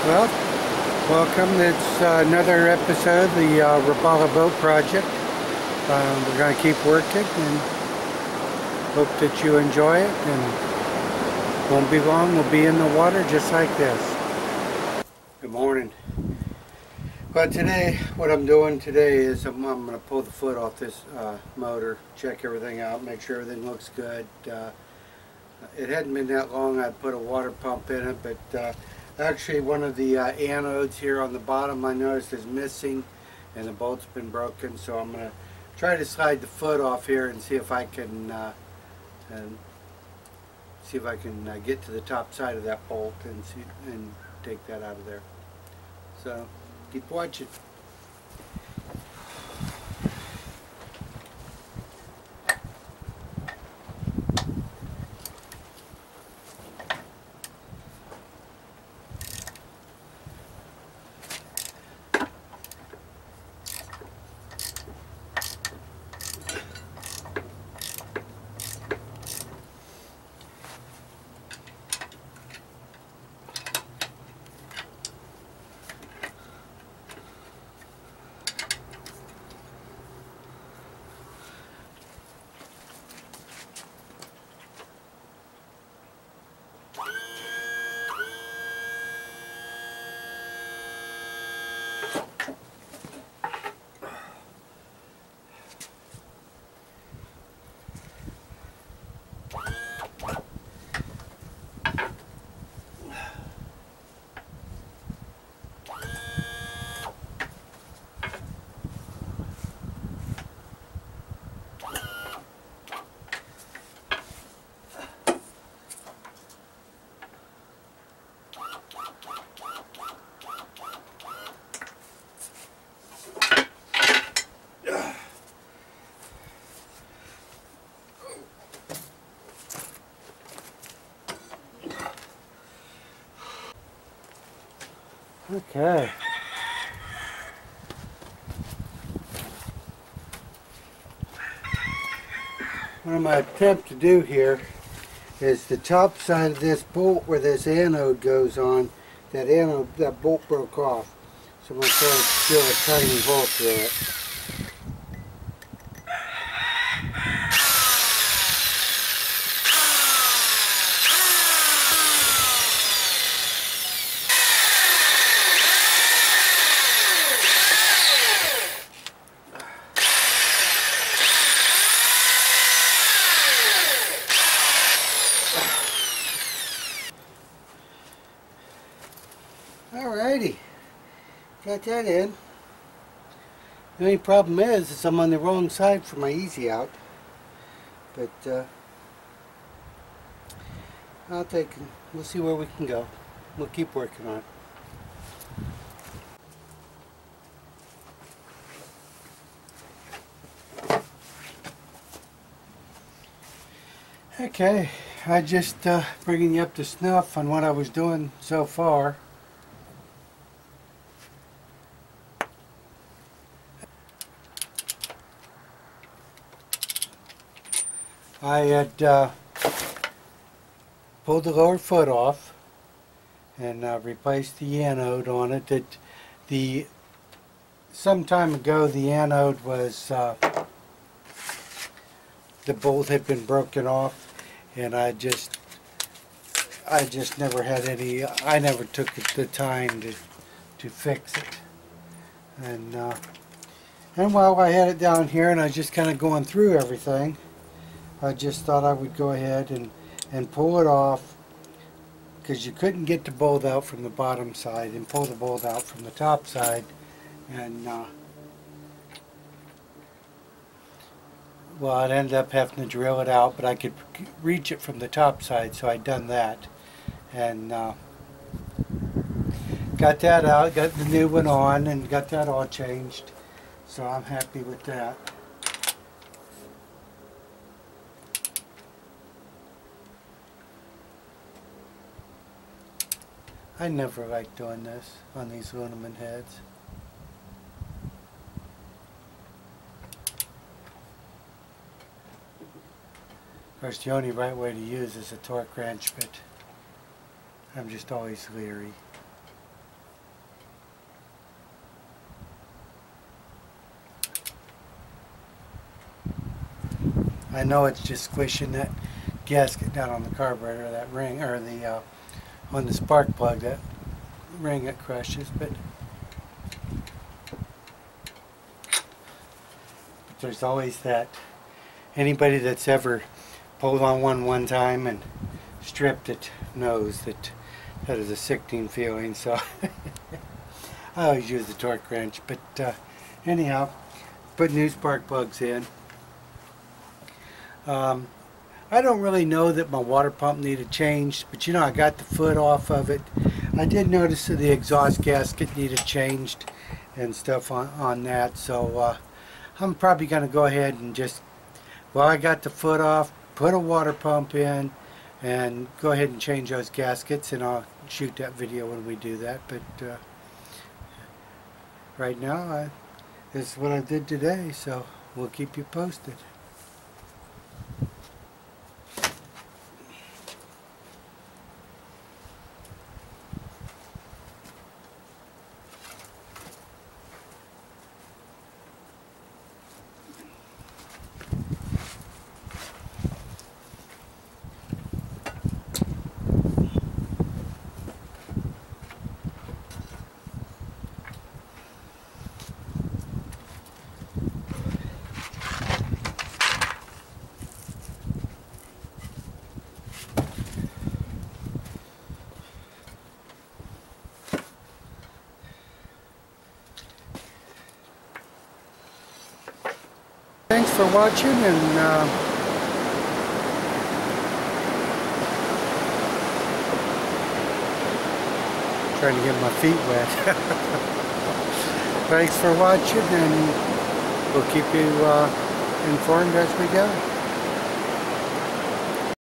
Well, welcome. It's another episode of the Robalo boat project. We're going to keep working and hope that you enjoy it, and won't be long, we'll be in the water just like this. Good morning. Well, today, what I'm doing today is I'm going to pull the foot off this motor, check everything out, make sure everything looks good. It hadn't been that long I'd put a water pump in it, but actually one of the anodes here on the bottom I noticed is missing and the bolt's been broken, so I'm going to try to slide the foot off here and see if I can get to the top side of that bolt and take that out of there. So keep watching. Okay. What I'm going to attempt to do here is the top side of this bolt where this anode goes on, that bolt broke off. So I'm going to try to drill a tiny hole through it. Alrighty, got that in. The only problem is I'm on the wrong side for my easy out, but we'll see where we can go. We'll keep working on it. Okay, I just bringing you up to snuff on what I was doing so far. I had pulled the lower foot off and replaced the anode on it. Some time ago the anode was the bolt had been broken off, and I just never had any. I never took the time to fix it, and while I had it down here and I was just kind of going through everything, I just thought I would go ahead and pull it off, because you couldn't get the bolt out from the bottom side, and pull the bolt out from the top side, and well, I'd end up having to drill it out, but I could reach it from the top side, so I'd done that, and got that out, got the new one on, and got that all changed, so I'm happy with that. I never liked doing this on these aluminum heads. Of course, the only right way to use is a torque wrench, but I'm just always leery. I know it's just squishing that gasket down on the carburetor, that ring, or the on the spark plug, that ring it crushes, but there's always that. Anybody that's ever pulled on one time and stripped it knows that that is a sickening feeling. So I always use the torque wrench, but anyhow, put new spark plugs in. I don't really know that my water pump needed changed, but you know, I got the foot off of it. I did notice that the exhaust gasket needed changed and stuff on that, so I'm probably going to go ahead and just, well, I got the foot off, put a water pump in, and go ahead and change those gaskets, and I'll shoot that video when we do that. But right now, this is what I did today, so we'll keep you posted. Thanks for watching, and trying to get my feet wet. Thanks for watching, and we'll keep you informed as we go.